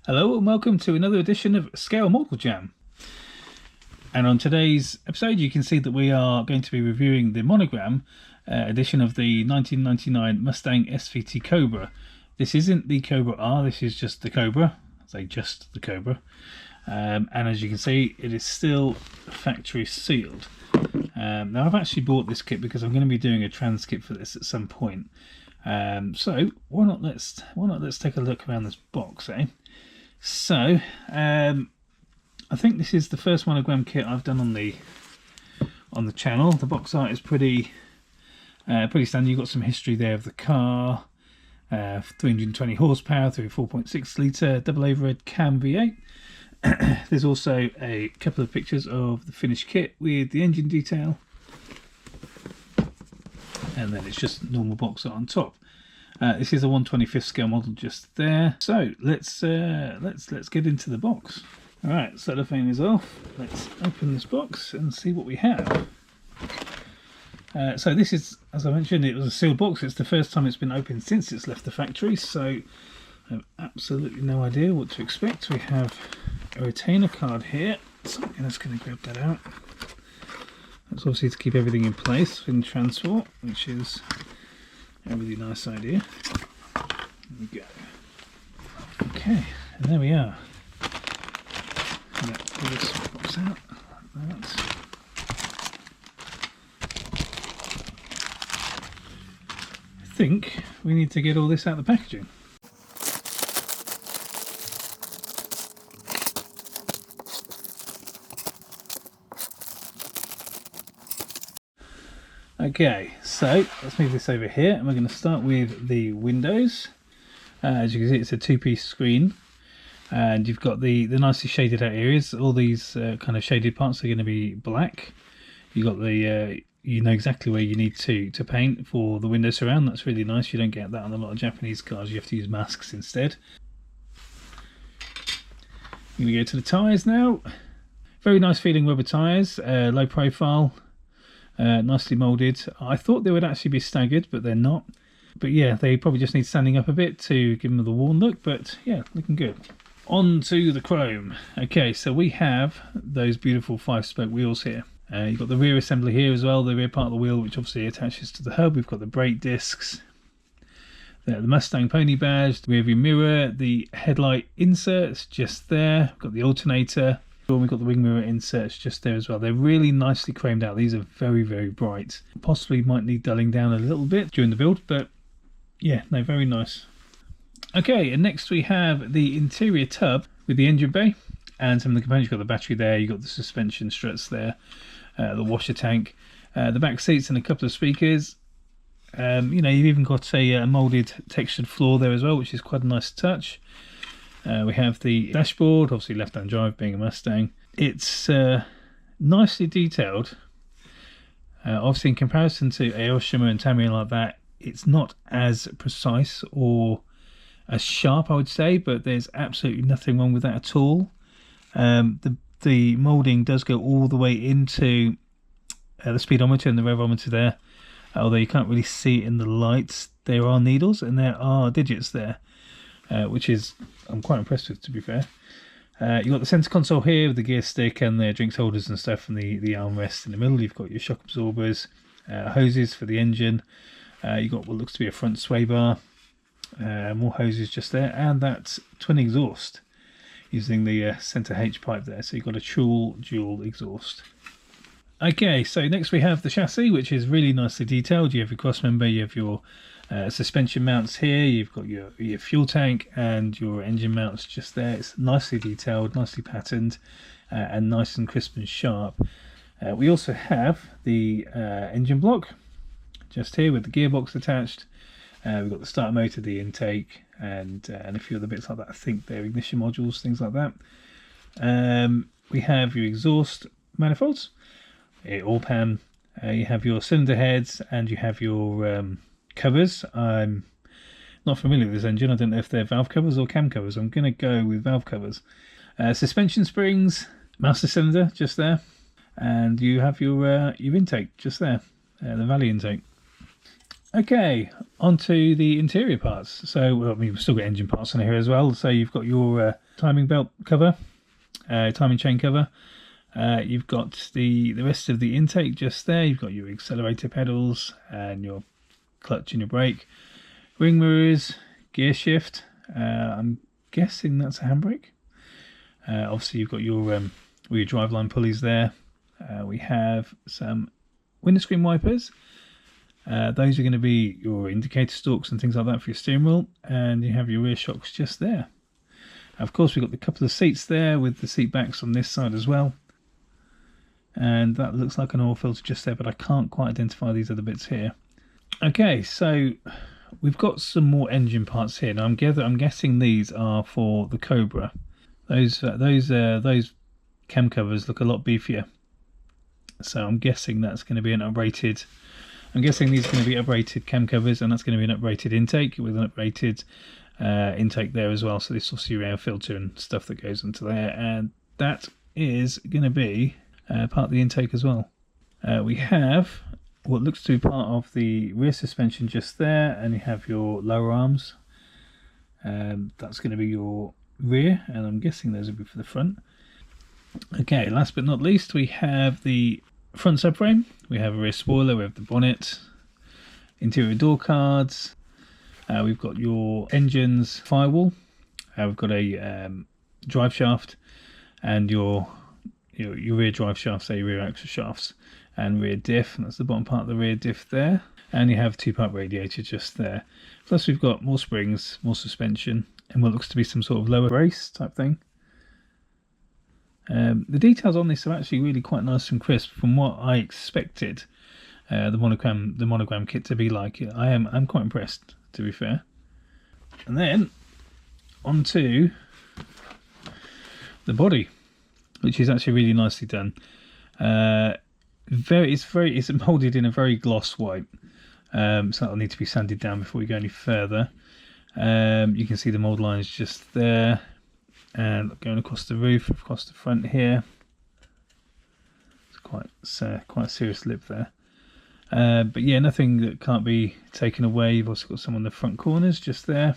Hello and welcome to another edition of Scale Model Jam. And on today's episode you can see that we are going to be reviewing the Monogram edition of the 1999 Mustang SVT Cobra. This isn't the Cobra R, this is just the Cobra. I say just the Cobra. And as you can see, it is still factory sealed. Now I've actually bought this kit because I'm going to be doing a trans kit for this at some point. So why not let's take a look around this box, eh? So, I think this is the first Monogram kit I've done on the channel. The box art is pretty standard. You've got some history there of the car, 320 horsepower through 4.6 litre double overhead cam V8. There's also a couple of pictures of the finished kit with the engine detail, and then it's just normal box art on top. This is a 1/25th scale model just there. So let's get into the box. All right, cellophane is off. Let's open this box and see what we have. So this is, as I mentioned, it was a sealed box. It's the first time it's been opened since it's left the factory, so I have absolutely no idea what to expect. We have a retainer card here, so I'm just going to grab that out. That's obviously to keep everything in place in transport, which is a really nice idea. There we go. Okay, and there we are. Pull this box out like that. I think we need to get all this out of the packaging. Okay, so let's move this over here, and we're going to start with the windows. As you can see, it's a two-piece screen, and you've got the nicely shaded out areas. All these kind of shaded parts are going to be black. You've got the you know exactly where you need to paint for the window surround. That's really nice. You don't get that on a lot of Japanese cars. You have to use masks instead. Here we go to the tyres now. Very nice feeling rubber tyres, low profile. Nicely moulded. I thought they would actually be staggered, but they're not. But yeah, they probably just need standing up a bit to give them the worn look, but yeah, looking good. On to the chrome. Okay, so we have those beautiful 5-spoke wheels here. You've got the rear assembly here as well, the rear part of the wheel, which obviously attaches to the hub. We've got the brake discs, the Mustang pony badge, the rear view mirror, the headlight inserts just there. We've got the alternator. We've got the wing mirror inserts just there as well. They're really nicely chromed out. These are very, very bright. Possibly might need dulling down a little bit during the build, but yeah, no, very nice. Okay, and next we have the interior tub with the engine bay and some of the components. You've got the battery there, you've got the suspension struts there, the washer tank, the back seats and a couple of speakers. You know, you've even got a moulded textured floor there as well, which is quite a nice touch. We have the dashboard, obviously left-hand drive being a Mustang. It's nicely detailed. Obviously in comparison to Aoshima and Tamiya like that, it's not as precise or as sharp, I would say, but there's absolutely nothing wrong with that at all. The moulding does go all the way into the speedometer and the revometer there, although you can't really see it in the lights. There are needles and there are digits there. Which is, I'm quite impressed with, to be fair. You've got the centre console here with the gear stick and the drinks holders and stuff, and the armrest in the middle. You've got your shock absorbers, hoses for the engine. You've got what looks to be a front sway bar, more hoses just there, and that twin exhaust using the centre H pipe there. So you've got a dual exhaust. Okay, so next we have the chassis, which is really nicely detailed. You have your cross member, you have your suspension mounts here, you've got your fuel tank and your engine mounts just there. It's nicely detailed, nicely patterned, and nice and crisp and sharp. We also have the engine block just here with the gearbox attached. We've got the starter motor, the intake, and a few other bits like that. I think they're ignition modules, things like that. We have your exhaust manifolds, all pan. You have your cylinder heads and you have your covers. I'm not familiar with this engine. I don't know if they're valve covers or cam covers. I'm going to go with valve covers. Suspension springs, master cylinder just there, and you have your intake just there, the valley intake. Okay, onto the interior parts. So, well, we've still got engine parts on here as well. So you've got your timing belt cover, timing chain cover. You've got the rest of the intake just there. You've got your accelerator pedals and your clutch and your brake, ring mirrors, gear shift. I'm guessing that's a handbrake. Obviously, you've got your driveline pulleys there. We have some windscreen wipers. Those are going to be your indicator stalks and things like that for your steering wheel, and you have your rear shocks just there. Of course, we've got the couple of seats there with the seat backs on this side as well, and that looks like an oil filter just there, but I can't quite identify these other bits here. Okay, so we've got some more engine parts here. Now I'm guessing these are for the Cobra. Those cam covers look a lot beefier, so I'm guessing that's going to be an uprated. I'm guessing these are going to be uprated cam covers, and that's going to be an uprated intake with an uprated intake there as well. So this will see your air filter and stuff that goes into there, and that is going to be part of the intake as well. We have what looks to be part of the rear suspension just there, and you have your lower arms. That's going to be your rear, and I'm guessing those will be for the front. Okay, last but not least, we have the front subframe. We have a rear spoiler, we have the bonnet, interior door cards, we've got your engine's firewall, we've got a drive shaft, and your rear drive shafts, so your rear axle shafts, and rear diff, and that's the bottom part of the rear diff there, and you have two-part radiator just there. Plus we've got more springs, more suspension, and what looks to be some sort of lower brace type thing. The details on this are actually really quite nice and crisp from what I expected the monogram kit to be like. I'm quite impressed, to be fair. And then onto the body, which is actually really nicely done. It's molded in a very gloss white, so that'll need to be sanded down before we go any further. You can see the mold lines just there, and going across the roof, across the front here. It's quite a serious lip there. But yeah, nothing that can't be taken away. You've also got some on the front corners just there.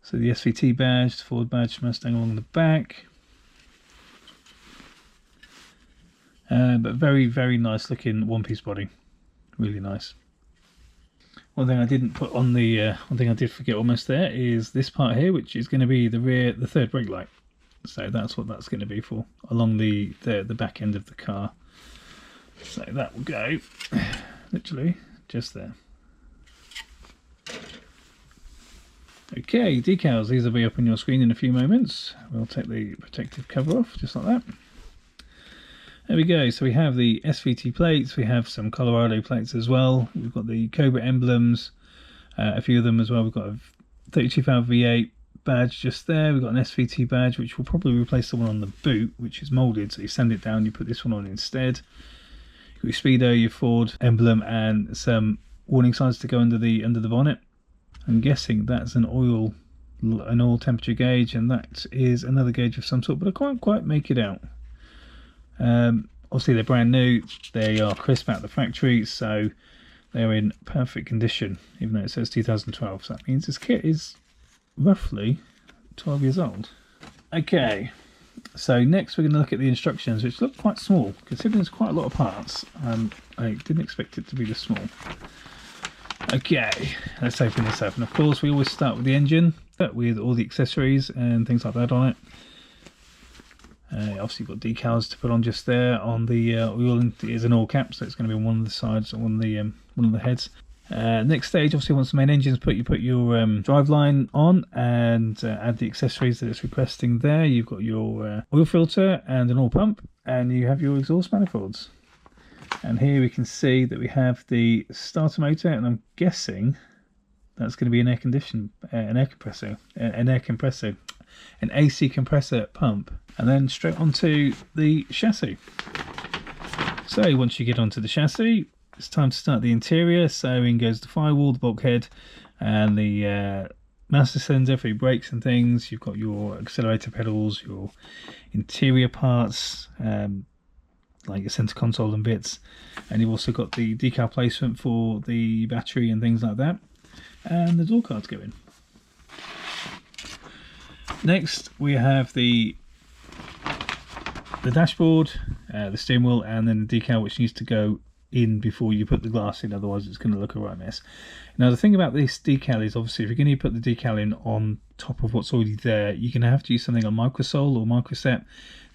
So the SVT badge, the Ford badge, Mustang along the back. But very, very nice looking one-piece body. Really nice. One thing I didn't put on the, one thing I did forget almost there is this part here, which is going to be the third brake light. So that's what that's going to be for, along the back end of the car. So that will go literally just there. Okay, decals. These will be up on your screen in a few moments. We'll take the protective cover off, just like that. There we go. So we have the SVT plates, we have some Colorado plates as well. We've got the Cobra emblems, a few of them as well. We've got a 32 valve V8 badge just there. We've got an SVT badge, which will probably replace the one on the boot, which is molded. So you sand it down, you put this one on instead. You've got your Speedo, your Ford emblem, and some warning signs to go under the bonnet. I'm guessing that's an oil temperature gauge, and that is another gauge of some sort, but I can't quite make it out. Obviously they're brand new, they are crisp out the factory, so they're in perfect condition, even though it says 2012, so that means this kit is roughly 12 years old. Okay, so next we're going to look at the instructions, which look quite small, considering there's quite a lot of parts. I didn't expect it to be this small. Okay, let's open this up, and of course we always start with the engine, with all the accessories and things like that on it. Obviously you've got decals to put on just there on the oil. It is an oil cap, so it's going to be on one of the sides, or one of the heads. Next stage, obviously once the main engine's put, you put your driveline on and add the accessories that it's requesting there. You've got your oil filter and an oil pump, and you have your exhaust manifolds. And here we can see that we have the starter motor, and I'm guessing that's going to be an an AC compressor pump, and then straight onto the chassis. So once you get onto the chassis, it's time to start the interior. So in goes the firewall, the bulkhead, and the master cylinder for your brakes and things. You've got your accelerator pedals, your interior parts, like your center console and bits, and you've also got the decal placement for the battery and things like that, and the door cards go in. Next we have the dashboard, the steering wheel, and then the decal, which needs to go in before you put the glass in, otherwise it's going to look a right mess. Now the thing about this decal is, obviously if you're going to put the decal in on top of what's already there, you're going to have to use something like microsol or microset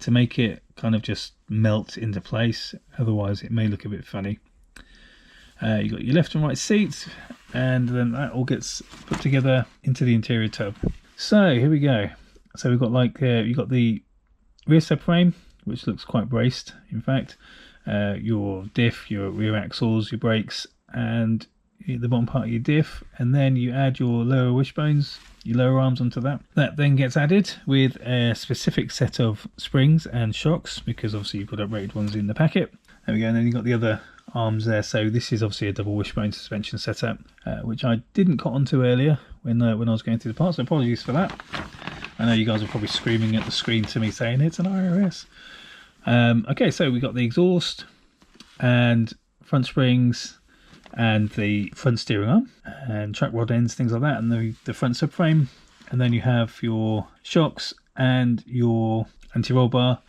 to make it kind of just melt into place, otherwise it may look a bit funny. You've got your left and right seats, and then that all gets put together into the interior tub. So here we go. So we've got like you've got the rear subframe, which looks quite braced, in fact. Your diff, your rear axles, your brakes, and the bottom part of your diff, and then you add your lower wishbones, your lower arms onto that. That then gets added with a specific set of springs and shocks, because obviously you've got upgraded ones in the packet. There we go, and then you've got the other arms there. So this is obviously a double wishbone suspension setup, which I didn't cut onto earlier when I was going through the parts, so apologies for that. I know you guys are probably screaming at the screen to me saying it's an IRS. Okay, so we got the exhaust and front springs and the front steering arm and track rod ends, things like that, and the front subframe, and then you have your shocks and your anti-roll bar,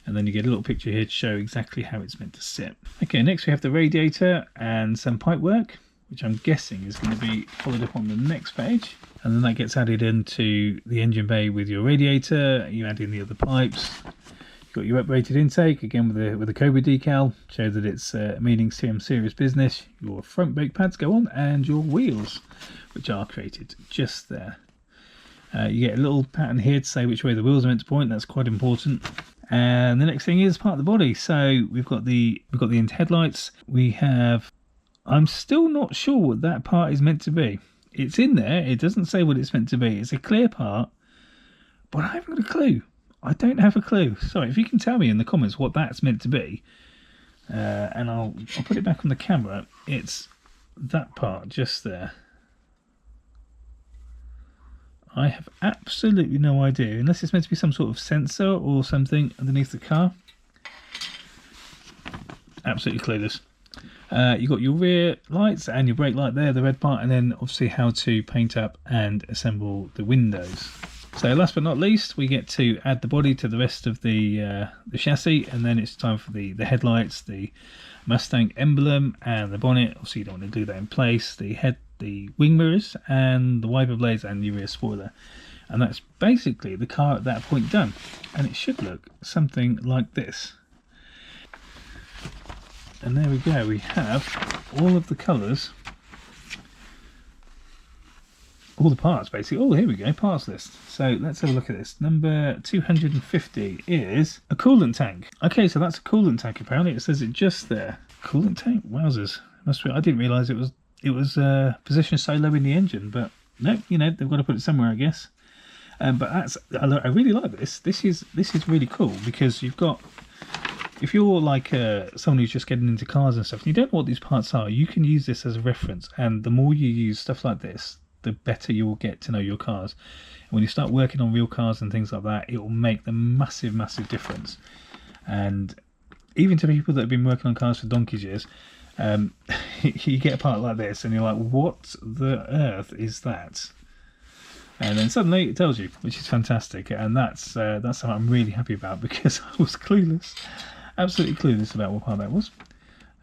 and then you get a little picture here to show exactly how it's meant to sit. Okay, next we have the radiator and some pipe work, which I'm guessing is going to be followed up on the next page, and then that gets added into the engine bay with your radiator. You add in the other pipes. Got your uprated intake again with a Cobra decal, show that it's meaning CM serious business. Your front brake pads go on, and your wheels, which are created just there. You get a little pattern here to say which way the wheels are meant to point. That's quite important. And the next thing is part of the body. So we've got the headlights. We have. I'm still not sure what that part is meant to be. It's in there. It doesn't say what it's meant to be. It's a clear part, but I haven't got a clue. I don't have a clue. Sorry, if you can tell me in the comments what that's meant to be, and I'll put it back on the camera. It's that part just there. I have absolutely no idea, unless it's meant to be some sort of sensor or something underneath the car. Absolutely clueless. You've got your rear lights and your brake light there, the red part, and then obviously how to paint up and assemble the windows. So last but not least, we get to add the body to the rest of the chassis, and then it's time for the headlights, the Mustang emblem, and the bonnet. Obviously you don't want to do that in place. The wing mirrors, and the wiper blades, and your rear spoiler. And that's basically the car at that point done. And it should look something like this. And there we go, we have all of the colours, all the parts basically. Oh, here we go, parts list. So let's have a look at this. Number 250 is a coolant tank. Okay, so that's a coolant tank apparently. It says it just there. Coolant tank? Wowzers. Must be, I didn't realise it was positioned so low in the engine, but no, you know, they've got to put it somewhere, I guess. But I really like this. This is really cool, because you've got, if you're like someone who's just getting into cars and stuff, and you don't know what these parts are, you can use this as a reference. And the more you use stuff like this, the better you will get to know your cars. And when you start working on real cars and things like that, it will make the massive difference. And even to people that have been working on cars for donkey's years, you get a part like this and you're like, what the earth is that? And then suddenly it tells you, which is fantastic. And that's something I'm really happy about, because I was clueless, absolutely clueless about what part that was.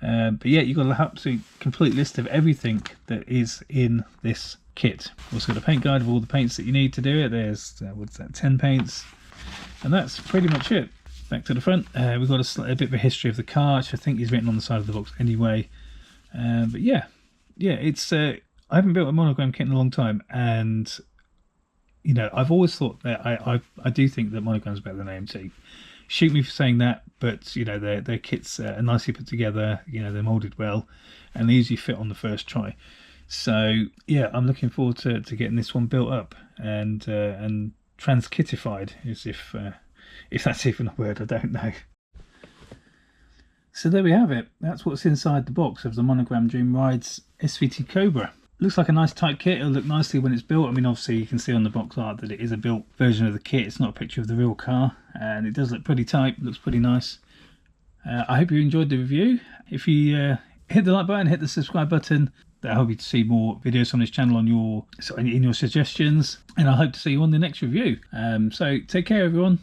But yeah, you've got an absolute complete list of everything that is in this kit. Also got a paint guide of all the paints that you need to do it. There's what's that, 10 paints, and that's pretty much it. Back to the front, we've got a bit of a history of the car, which I think is written on the side of the box anyway. But yeah, it's I haven't built a Monogram kit in a long time, and you know, I've always thought that I do think that Monogram's better than AMT. Shoot me for saying that, but you know, their kits are nicely put together. You know, they're molded well, and they usually fit on the first try. So yeah, I'm looking forward to getting this one built up and transkitified, as if that's even a word, I don't know. So there we have it. That's what's inside the box of the Monogram Dream Rides SVT Cobra. Looks like a nice tight kit. It'll look nicely when it's built. I mean, obviously you can see on the box art that it is a built version of the kit. It's not a picture of the real car, and it does look pretty tight. Looks pretty nice. I hope you enjoyed the review. If you hit the like button, hit the subscribe button, that'll help you to see more videos on this channel on in your suggestions, and I hope to see you on the next review. So take care, everyone.